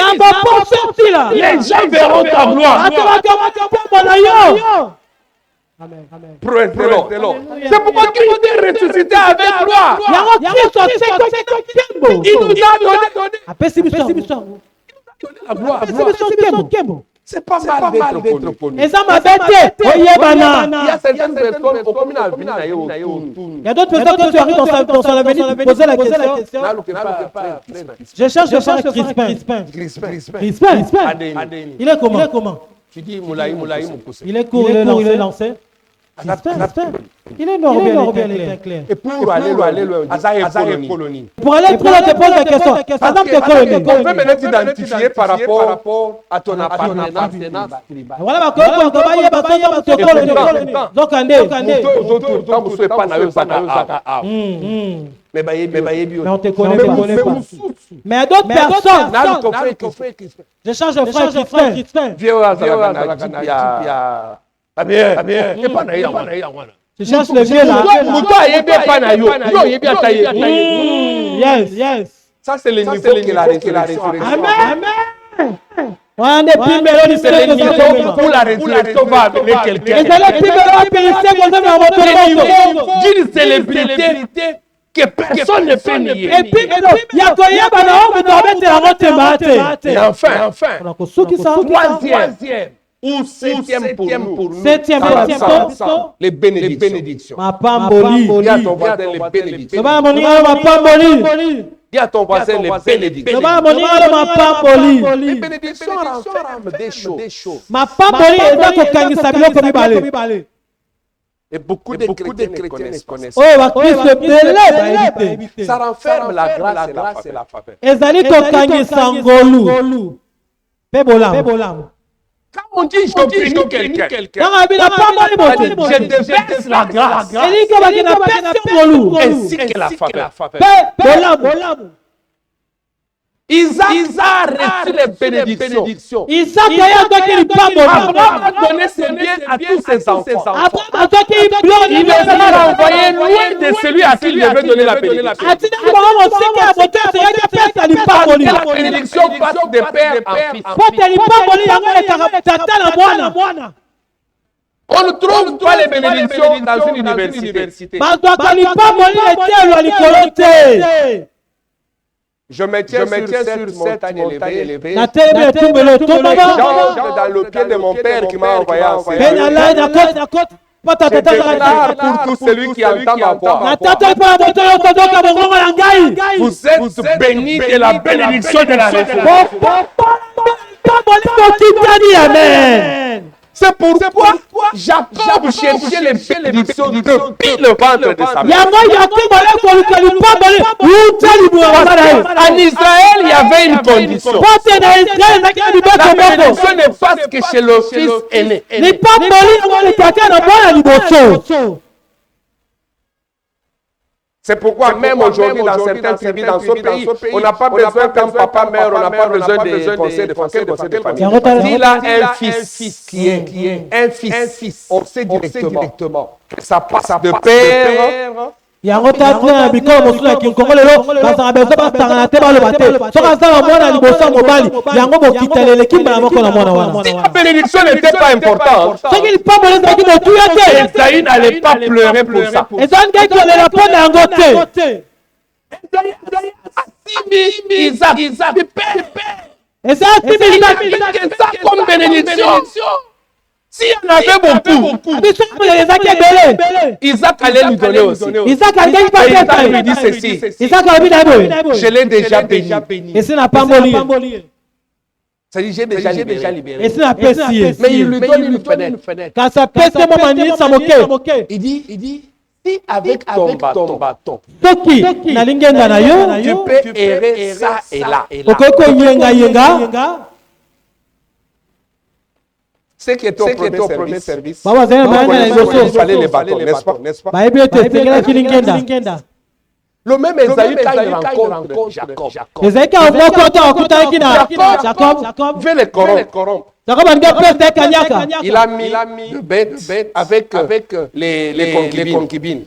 les gens verront ta gloire. Prenez-le. C'est pourquoi tu es ressuscité avec gloire. Il nous a donné la gloire. C'est pas mal d'être connu. Il y a certaines personnes au commun à venir. Il y a d'autres personnes qui arrivent dans son avenir pour poser la question. Je cherche Crispin. Il est comment? Tu dis Moulaï Moukousé. Il est court, il est lancé. Il est noir, il est clair. Et pour aller loin, colonie. Pour aller trop loin, te pose la question. Par exemple, tes colonies. On peut maintenant t'identifier par rapport à ton appartenance. Voilà, donc, mais on te connaît pas. Mais d'autres personnes. Je change de frère Crispin. Je cherche le vieux là. Yes. Ça, c'est le niveau qu'il a résurrection. Amen. C'est le niveau où la résurrection va amener quelqu'un. D'une célébrité que personne ne peut nier. Et enfin, troisième ou septième pour nous. Les bénédictions. Dis à ton voisin les bénédictions. Dis à ton voisin les bénédictions. Les bénédictions renferment des choses. Et beaucoup de chrétiens connaissent. Ça renferme la grâce et la faveur. Quand on dit je bénis quelqu'un, je déverse la grâce ainsi que la faveur. Isaac a reçu les bénédictions. Abraham a donné ses biens à tous ses enfants. Il les a renvoyés loin de celui à qui il devait donner la bénédiction. La bénédiction passe de père en fils. On ne trouve pas les bénédictions dans une université. Je me tiens sur cette montagne élevée. J'entre dans le pied de mon père qui m'a envoyé enseigner. Je déclare pour tout celui qui entend ma voix. Vous êtes bénis de la bénédiction de la résurrection. Amen. C'est pourquoi Jacob cherchait les bénédictions depuis le ventre de sa mère. En Israël, il y avait une condition. La bénédiction n'est pas que chez le fils aîné. C'est pourquoi même aujourd'hui, dans certaines tribus, dans ce pays, on n'a pas besoin comme papa, mère, on n'a pas besoin de conseils de famille. S'il a un fils qui est un fils, on sait directement que ça passe de père. Yango tatna biko mosula kinkongo lelo basanga bezo batanga te balobate soka za mwana liboso mobali yango bokitalele kimba moko na mwana wana. Si la bénédiction n'était pas importante, ce qu'il pas bon ça qui me tuya te Esaïe n'allait pas pleurer pour ça. Et ça ne gagne la peine yango te Isaac et ça c'est comme bénédiction. Si on avait beaucoup, Isaac allait lui donner aussi. Isaac lui dit ceci. Je l'ai déjà béni. Et ça n'a pas moli. Ça dit j'ai déjà libéré. Et ça n'a pas scié. Mais il lui donne une fenêtre. Quand ça pèse mon mani, ça moque. Il dit, si avec ton bâton, tu peux errer ça et là. C'est qui était au premier service. Il fallait les bâtons, n'est-ce pas? Le même Esaïe, quand il rencontre Jacob, Jacob veut les corrompre. Il a mis le bête avec les concubines.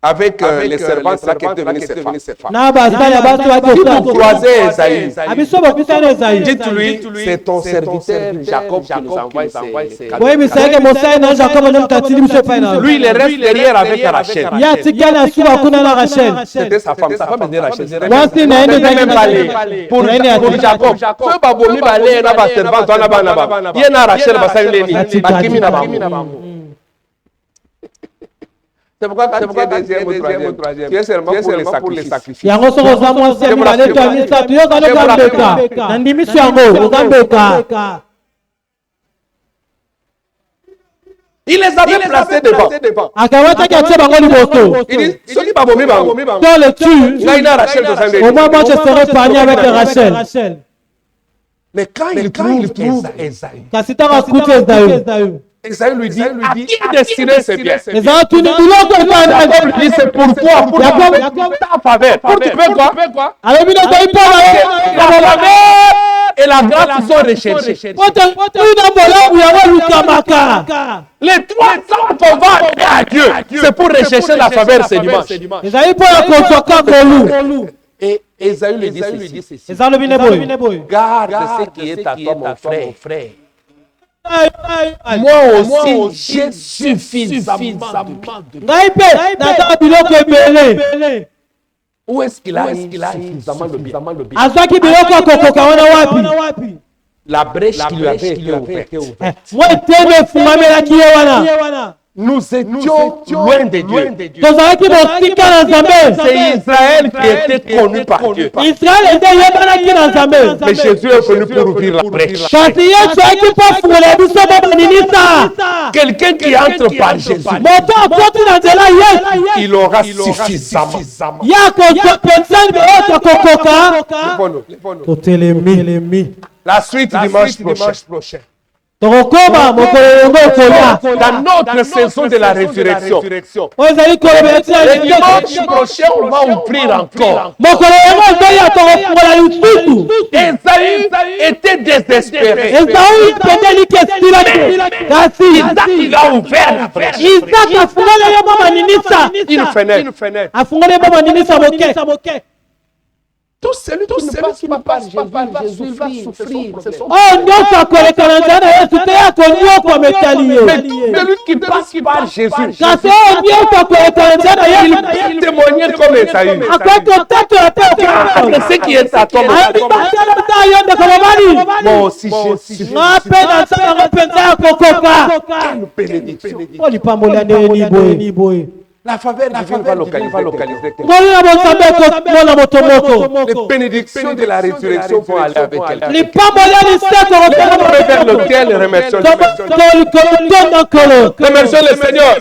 Avec les servantes là qui étaient venues cette femme. Pour croiser Esaïe, dites-lui, c'est ton serviteur Jacob qui nous envoie ces cadeaux. Lui, il reste derrière avec Rachel. C'était sa femme était Rachel. Pour Jacob, ce babomi balé na ba servante na ba. Il y a Rachel ba saileni, bakimi na ba. C'est pourquoi quand tu es deuxième ou troisième, tu es seulement pour les sacrifices. Il les avait placés devant. Il dit, ceux qui babomi bango. Dans le tue, au moins moi je serai parmi avec Rachel. Mais quand il trouve Esaïe, Esaïe lui dit, à qui destiner ces biens? Il dit, c'est pour toi, pour ta faveur. Pour tu fais quoi? Et la grâce sont recherchées. Les 300 qu'on va amener à Dieu, c'est pour rechercher la faveur ce dimanche. Et Esaïe lui dit ceci. Garde ce qui est à toi, mon frère. Moi aussi, j'ai suffisamment de... Où est-ce qu'il a suffisamment de bien? La brèche qui lui avait été ouverte. Nous étions loin de Dieu. C'est Israël qui était connu par Dieu. Mais Jésus est venu pour ouvrir la brèche. Quelqu'un qui entre par Jésus, il aura suffisamment. La suite dimanche prochain. Dans notre saison de la résurrection, le dimanche prochain, on va ouvrir encore. Esaïe était désespéré. Il a ouvert la brèche. Une fenêtre. Tout celui qui ne passe pas par Jésus va souffrir. Mais celui qui passe par Jésus, il peut témoigner comme Esaïe. C'est ce qui est à toi. Moi aussi, j'ai su. Quelle bénédiction. La faveur va localiser. Les bénédictions de la résurrection vont aller avec elle. Vers l'autel, remercions le Seigneur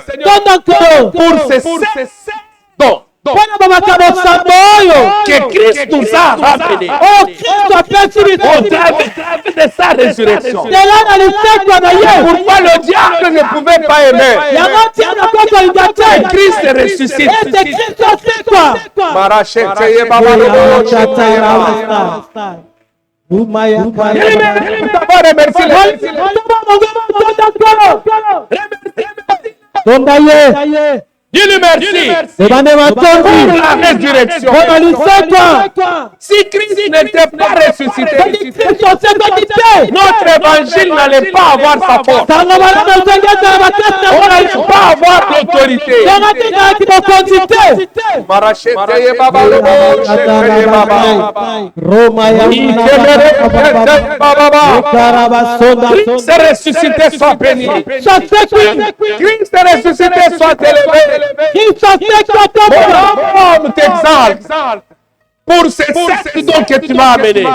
pour ces 7 dons que Christ nous a ramenés au travers de sa résurrection. Pourquoi le diable ne pouvait pas aimer? Et Christ ressuscite. Dieu lui merci pour la résurrection. Si Christ n'était pas ressuscité, notre évangile n'allait pas avoir sa force. On n'allait pas avoir d'autorité. Christ est ressuscité, soit béni. Christ est ressuscité, soit élevé. Mon homme t'exalte pour ces 7 dons que tu m'as amenés.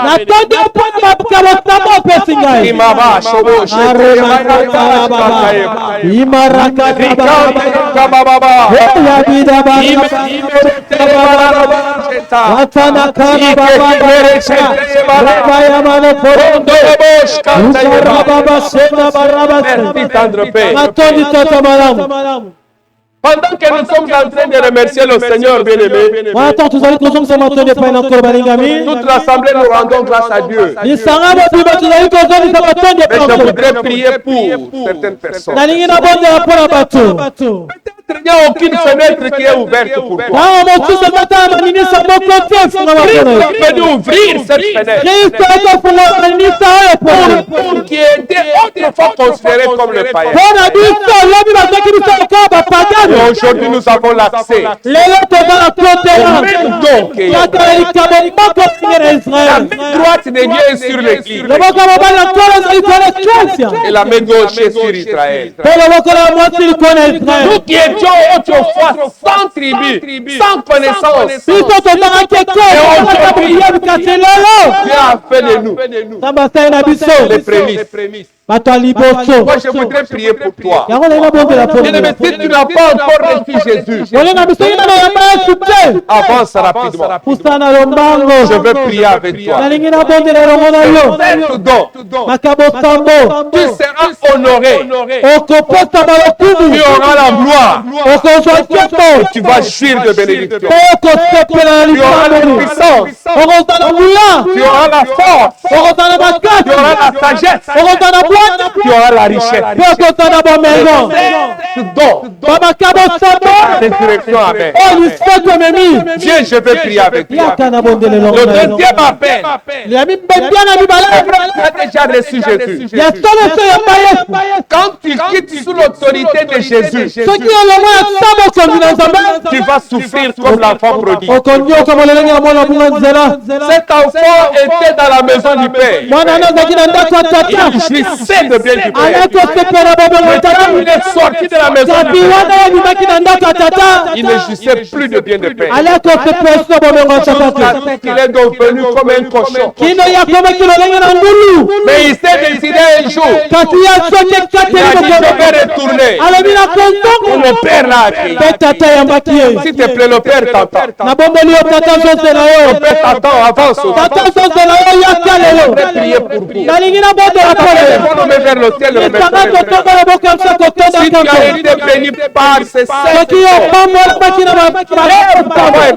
Pendant que nous sommes en train de remercier le Seigneur bien-aimé, toute l'assemblée nous rendons grâce à Dieu. Mais je voudrais prier pour certaines personnes. Il n'y a aucune fenêtre qui est ouverte pour toi. Christ est venu ouvrir cette fenêtre pour qui était autrefois considéré comme le païen. Et aujourd'hui nous avons l'accès. La main droite de Dieu est sur l'Église. Et la main gauche est sur Israël. Nous qui étions autrefois sans tribu, sans connaissance. Et aujourd'hui, Dieu a fait de nous les prémices. Moi, je voudrais prier pour toi. Bien-aimé, si tu n'as pas encore reçu Jésus, avance rapidement. Je veux prier avec toi. Tu seras honoré. Tu auras la gloire. Tu vas jouir de bénédiction. Tu auras la puissance. Tu auras la force. Tu auras la sagesse. Tu auras la richesse. Résurrection, amen. Viens, je vais prier avec toi. Le deuxième appel. Tu as déjà reçu Jésus. Quand tu quittes sous l'autorité de Jésus, tu vas souffrir comme l'enfant prodigue. Cet enfant était dans la maison du Père. Il jouissait de bien du Père. Il est sorti de la maison du Père. Il ne jouissait plus de bien de Père. Il est devenu comme un cochon. Mais il s'est décidé un jour. Il a dit, je vais retourner. Le Père l'a accueilli. S'il te plaît, le Père t'entend. Le Père t'entend, avance. Je vais prier pour vous. Vers le ciel, si tu as été béni par ces 7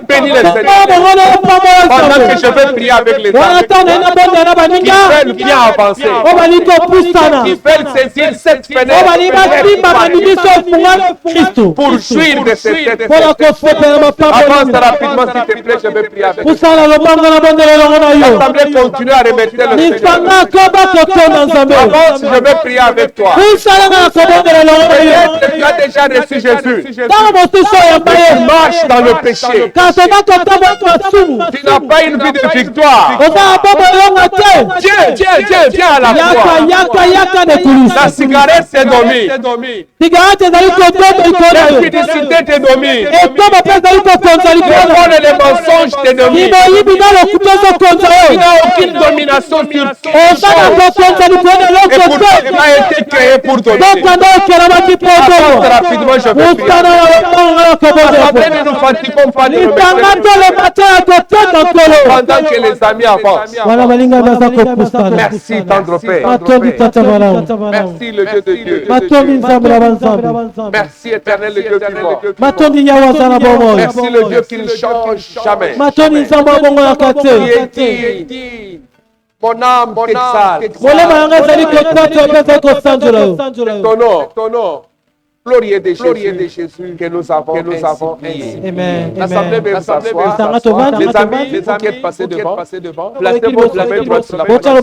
bénis le Seigneur. Pendant que je vais prier avec les hommes qui veulent bien avancer, qui veulent saisir cette fenêtre pour jouir de ces 7 avance rapidement s'il te plaît, je vais prier avec vous. L'assemblée continue à remercier le Seigneur. Avance je vais prier avec toi. Peut-être que tu as déjà reçu Jésus. Tu marches dans le péché. Tu n'as pas une vie de victoire. Viens à la croix. La cigarette t'est domine. L'impudicité t'est domine. Les mensonges t'est domine. Il n'y a aucune domination sur toi. Et pourtant, il a été créé pour dominer. Rapidement, je vais prier. Après, nous ne fatiguons pas de pendant que les amis avancent. Merci, tendre Père. Merci, le Dieu de Dieu. Merci, éternel, le Dieu vivant. Merci, le Dieu qui ne change jamais. Mon âme t'exalte. Ton nom. Glorieux de Jésus que nous avons ainsi. L'assemblée veut s'asseoir. Les amis qui êtes passés devant, placez votre main droite sur la poitrine. Vous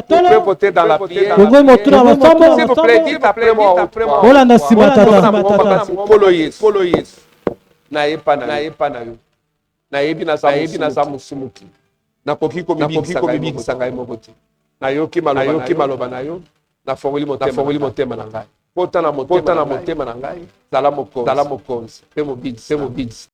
pouvez voter dans la prière. S'il vous plaît, dites après moi. Follow Yesu. Nayebi na musumuki. Nakoki komibikisa ngai moko te. Nayoki maloba na yo. Nafongoli motema na ngai. Pota na motema na ngai. Zala mokonzi. Pe mobidisi.